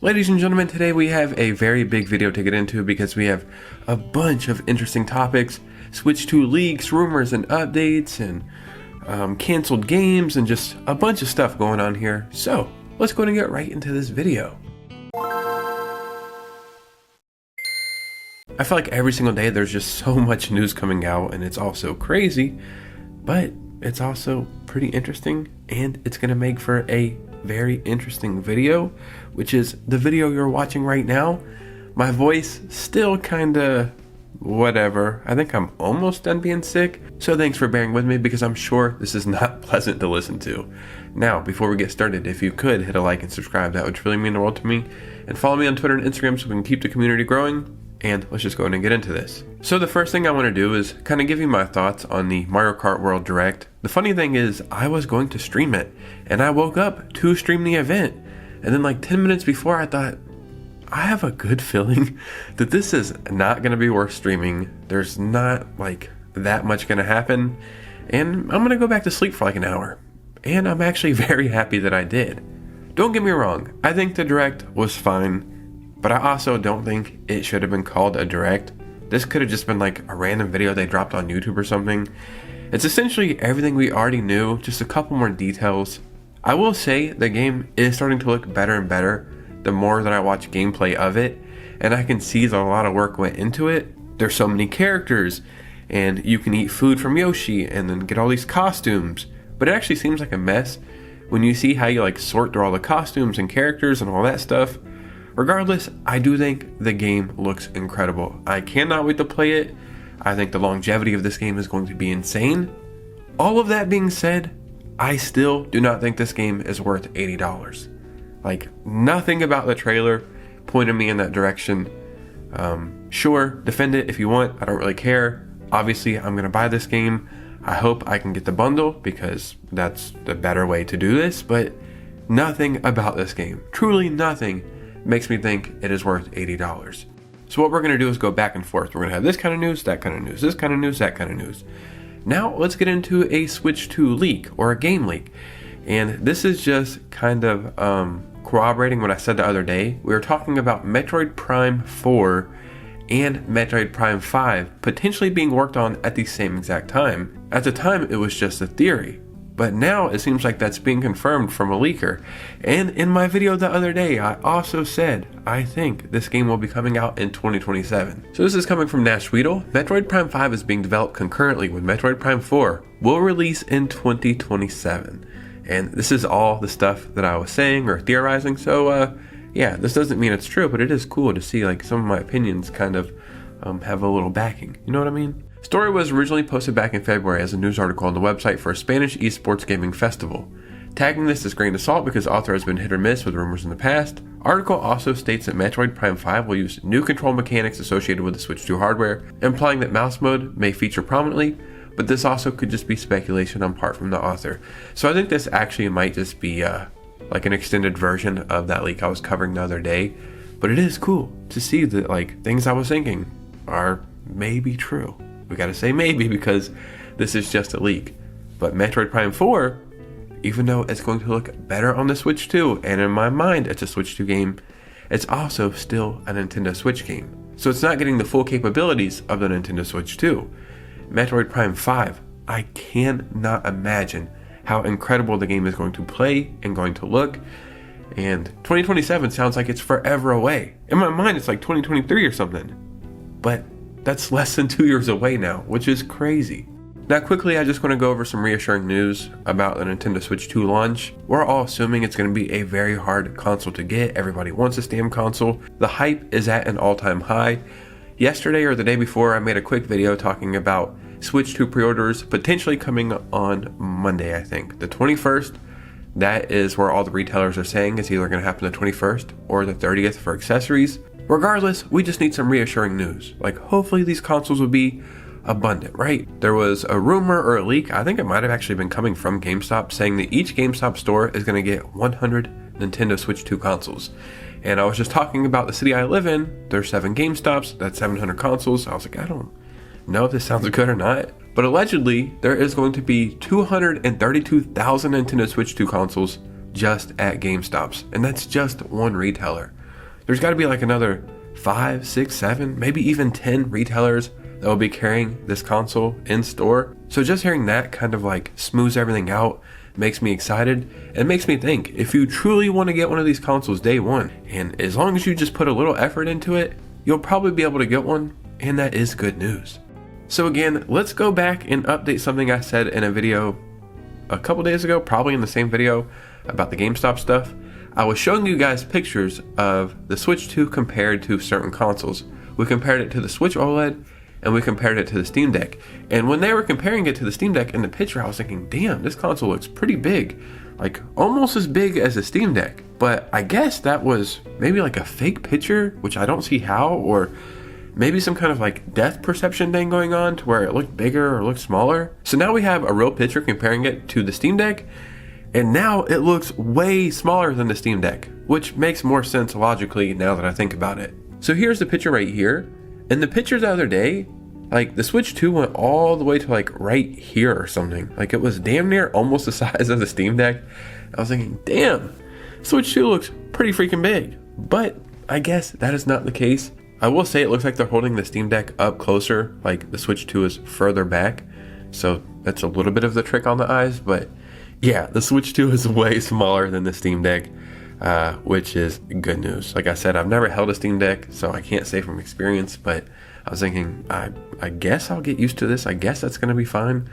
Ladies and gentlemen, today we have a very big video to get into because we have a bunch of interesting topics, Switch 2 leaks, rumors and updates, and canceled games, and just a bunch of stuff going on here. So let's go and get right into this video. I feel like every single day there's just so much news coming out, and it's all so crazy, but it's also pretty interesting, and it's going to make for a very interesting video, which is the video you're watching right now. My voice still kinda whatever. I think I'm almost done being sick, so thanks for bearing with me because I'm sure this is not pleasant to listen to. Now, before we get started, if you could hit a like and subscribe, that would really mean the world to me, and follow me on Twitter and Instagram so we can keep the community growing. And let's just go ahead and get into this. So the first thing I want to do is kind of give you my thoughts on the Mario Kart World Direct. The funny thing is I was going to stream it, and I woke up to stream the event, and then like 10 minutes before I thought, I have a good feeling that this is not going to be worth streaming. There's not like that much going to happen, and I'm going to go back to sleep for like an hour. And I'm actually very happy that I did. Don't get me wrong, I think the Direct was fine. But I also don't think it should have been called a Direct. This could have just been like a random video they dropped on YouTube or something. It's essentially everything we already knew, just a couple more details. I will say the game is starting to look better and better the more that I watch gameplay of it, and I can see that a lot of work went into it. There's so many characters, and you can eat food from Yoshi and then get all these costumes. But it actually seems like a mess when you see how you like sort through all the costumes and characters and all that stuff. Regardless, I do think the game looks incredible. I cannot wait to play it. I think the longevity of this game is going to be insane. All of that being said, I still do not think this game is worth $80. Like, nothing about the trailer pointed me in that direction. Sure, defend it if you want. I don't really care. Obviously, I'm going to buy this game. I hope I can get the bundle because that's the better way to do this. But nothing about this game, truly nothing, makes me think it is worth $80. So what we're going to do is go back and forth. We're going to have this kind of news, that kind of news, this kind of news, that kind of news. Now let's get into a Switch 2 leak or a game leak. And this is just kind of corroborating what I said the other day. We were talking about Metroid Prime 4 and Metroid Prime 5 potentially being worked on at the same exact time. At the time, it was just a theory. But now it seems like that's being confirmed from a leaker. And in my video the other day, I also said, I think this game will be coming out in 2027. So this is coming from Nash Weedle. Metroid Prime 5 is being developed concurrently with Metroid Prime 4, will release in 2027. And this is all the stuff that I was saying or theorizing. So yeah, this doesn't mean it's true, but it is cool to see like some of my opinions kind of have a little backing. You know what I mean? Story was originally posted back in February as a news article on the website for a Spanish esports gaming festival. Tagging this as grain of salt because author has been hit or miss with rumors in the past. Article also states that Metroid Prime 5 will use new control mechanics associated with the Switch 2 hardware, implying that mouse mode may feature prominently, but this also could just be speculation on part from the author. So I think this actually might just be like an extended version of that leak I was covering the other day, but it is cool to see that like things I was thinking are maybe true. We gotta say maybe because this is just a leak. But Metroid Prime 4, even though it's going to look better on the Switch 2, and in my mind it's a Switch 2 game, it's also still a Nintendo Switch game. So it's not getting the full capabilities of the Nintendo Switch 2. Metroid Prime 5, I cannot imagine how incredible the game is going to play and going to look. And 2027 sounds like it's forever away. In my mind it's like 2023 or something. But that's less than 2 years away now, which is crazy. Now quickly, I just want to go over some reassuring news about the Nintendo Switch 2 launch. We're all assuming it's going to be a very hard console to get. Everybody wants this damn console. The hype is at an all-time high. Yesterday or the day before, I made a quick video talking about Switch 2 pre-orders potentially coming on Monday, I think. The 21st, that is where all the retailers are saying it's either going to happen the 21st or the 30th for accessories. Regardless, we just need some reassuring news. Like, hopefully these consoles will be abundant, right? There was a rumor or a leak, I think it might have actually been coming from GameStop, saying that each GameStop store is going to get 100 Nintendo Switch 2 consoles. And I was just talking about the city I live in. There's 7 GameStops, that's 700 consoles. I was like, I don't know if this sounds good or not. But allegedly, there is going to be 232,000 Nintendo Switch 2 consoles just at GameStops. And that's just one retailer. there's got to be like another 5, 6, 7, maybe even 10 retailers that will be carrying this console in store. So just hearing that kind of like smooths everything out, makes me excited, and makes me think, if you truly want to get one of these consoles day one, and as long as you just put a little effort into it, you'll probably be able to get one, and that is good news. So again, let's go back and update something I said in a video a couple days ago, probably in the same video about the GameStop stuff. I was showing you guys pictures of the Switch 2 compared to certain consoles. We compared it to the Switch OLED, and we compared it to the Steam Deck. And when they were comparing it to the Steam Deck in the picture, I was thinking, damn, this console looks pretty big. Like, almost as big as the Steam Deck. But I guess that was maybe like a fake picture, which I don't see how, or maybe some kind of like depth perception thing going on to where it looked bigger or looked smaller. So now we have a real picture comparing it to the Steam Deck, and now it looks way smaller than the Steam Deck, which makes more sense logically now that I think about it. So here's the picture right here. In the picture the other day, like the Switch 2 went all the way to like right here or something. Like it was damn near almost the size of the Steam Deck. I was thinking, damn, Switch 2 looks pretty freaking big. But I guess that is not the case. I will say it looks like they're holding the Steam Deck up closer, like the Switch 2 is further back. So that's a little bit of the trick on the eyes, but yeah, the Switch 2 is way smaller than the Steam Deck, which is good news. Like I said, I've never held a Steam Deck, so I can't say from experience, but I was thinking, I guess I'll get used to this. I guess that's going to be fine.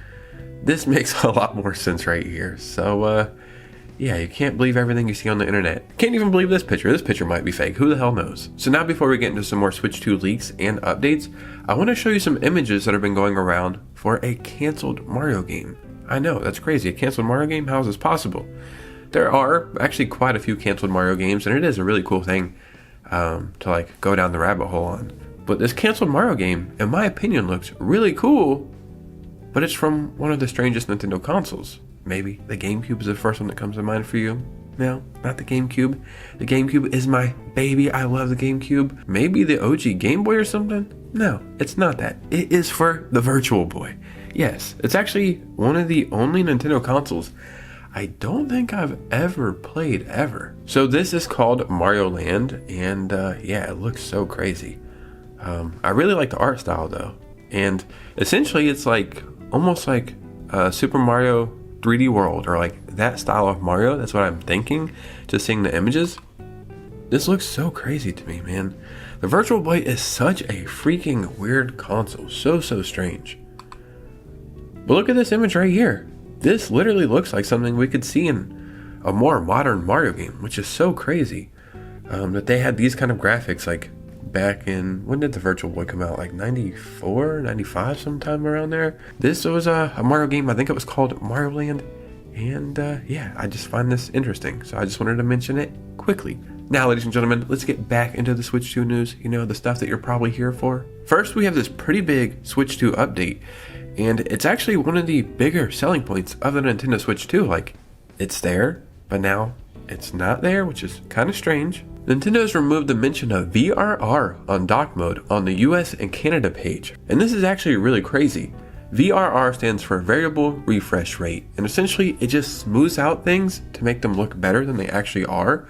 This makes a lot more sense right here. So, yeah, you can't believe everything you see on the internet. Can't even believe this picture. This picture might be fake. Who the hell knows? So now before we get into some more Switch 2 leaks and updates, I want to show you some images that have been going around for a canceled Mario game. I know, that's crazy. A canceled Mario game? How is this possible? There are actually quite a few canceled Mario games, and it is a really cool thing to like go down the rabbit hole on. But this canceled Mario game, in my opinion, looks really cool, but it's from one of the strangest Nintendo consoles. Maybe the GameCube is the first one that comes to mind for you. No, not the GameCube. The GameCube is my baby. I love the GameCube. Maybe the OG Game Boy or something? No, it's not that. It is for the Virtual Boy. Yes, it's actually one of the only Nintendo consoles I don't think I've ever played ever. So this is called Mario Land, and yeah, it looks so crazy. I really like the art style though. And essentially it's like, almost like Super Mario 3D World, or like that style of Mario. That's what I'm thinking, just seeing the images. This looks so crazy to me, man. The Virtual Boy is such a freaking weird console. So strange. But look at this image right here. This literally looks like something we could see in a more modern Mario game, which is so crazy. That they had these kind of graphics like back in, when did the Virtual Boy come out? Like 94, 95, sometime around there. This was a Mario game, I think it was called Mario Land. And yeah, I just find this interesting. So I just wanted to mention it quickly. Now, ladies and gentlemen, let's get back into the Switch 2 news. You know, the stuff that you're probably here for. First, we have this pretty big Switch 2 update. And it's actually one of the bigger selling points of the Nintendo Switch 2. Like, it's there, but now it's not there, which is kind of strange. Nintendo's removed the mention of VRR on dock mode on the US and Canada page. And this is actually really crazy. VRR stands for Variable Refresh Rate, and essentially it just smooths out things to make them look better than they actually are.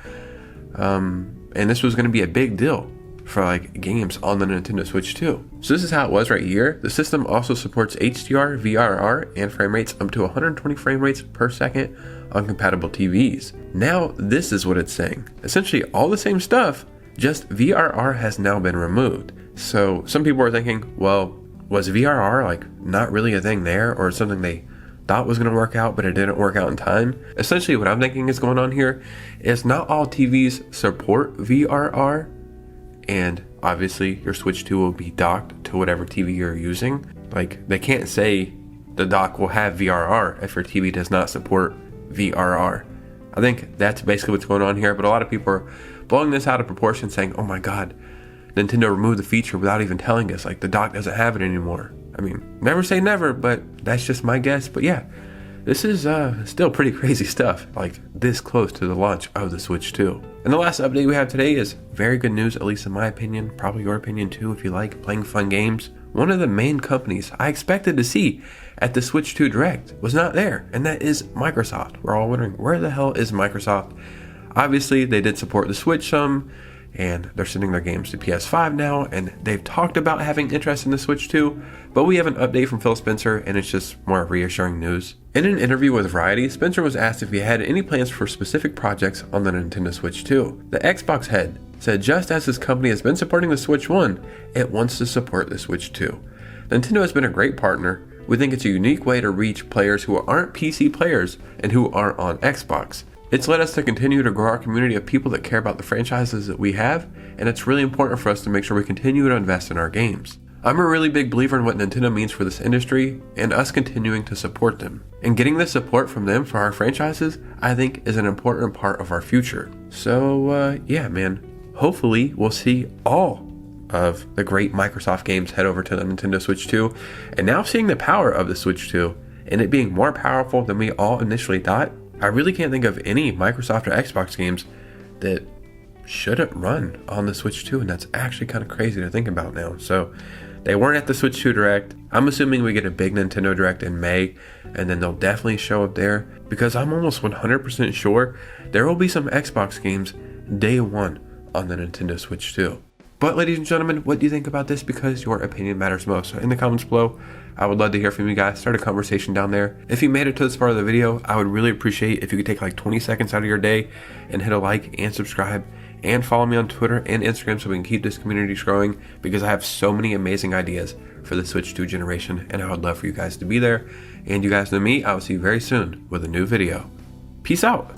And this was going to be a big deal for like games on the Nintendo Switch 2. So this is how it was right here. The system also supports HDR, VRR, and frame rates up to 120 frame rates per second on compatible TVs. Now this is what it's saying. Essentially all the same stuff, just VRR has now been removed. So some people are thinking, well, was VRR like not really a thing there, or something they thought was going to work out but it didn't work out in time? Essentially what I'm thinking is going on here is not all TVs support VRR, and obviously your Switch 2 will be docked to whatever TV you're using. Like, they can't say the dock will have VRR if your TV does not support VRR. I think that's basically what's going on here, but a lot of people are blowing this out of proportion, saying, oh my god, Nintendo removed the feature without even telling us, like the dock doesn't have it anymore. I mean, never say never, but that's just my guess. But yeah, this is still pretty crazy stuff, like this close to the launch of the Switch 2. And the last update we have today is very good news, at least in my opinion, probably your opinion too if you like playing fun games. One of the main companies I expected to see at the Switch 2 Direct was not there, and that is Microsoft. We're all wondering, where the hell is Microsoft? Obviously, they did support the Switch some, and they're sending their games to PS5 now, and they've talked about having interest in the Switch 2, but we have an update from Phil Spencer, and it's just more reassuring news. In an interview with Variety, Spencer was asked if he had any plans for specific projects on the Nintendo Switch 2. The Xbox head said just as his company has been supporting the Switch 1, it wants to support the Switch 2. Nintendo has been a great partner. We think it's a unique way to reach players who aren't PC players and who aren't on Xbox. It's led us to continue to grow our community of people that care about the franchises that we have, and it's really important for us to make sure we continue to invest in our games. I'm a really big believer in what Nintendo means for this industry and us continuing to support them. And getting the support from them for our franchises, I think, is an important part of our future. So, yeah, man. Hopefully, we'll see all of the great Microsoft games head over to the Nintendo Switch 2. And now seeing the power of the Switch 2 and it being more powerful than we all initially thought, I really can't think of any Microsoft or Xbox games that shouldn't run on the Switch 2, and that's actually kind of crazy to think about now. So they weren't at the Switch 2 Direct. I'm assuming we get a big Nintendo Direct in May, and then they'll definitely show up there, because I'm almost 100% sure there will be some Xbox games day one on the Nintendo Switch 2. But ladies and gentlemen, what do you think about this? Because your opinion matters most. So in the comments below, I would love to hear from you guys. Start a conversation down there. If you made it to this part of the video, I would really appreciate if you could take like 20 seconds out of your day and hit a like and subscribe and follow me on Twitter and Instagram so we can keep this community growing, because I have so many amazing ideas for the Switch 2 generation, and I would love for you guys to be there. And you guys know me, I will see you very soon with a new video. Peace out.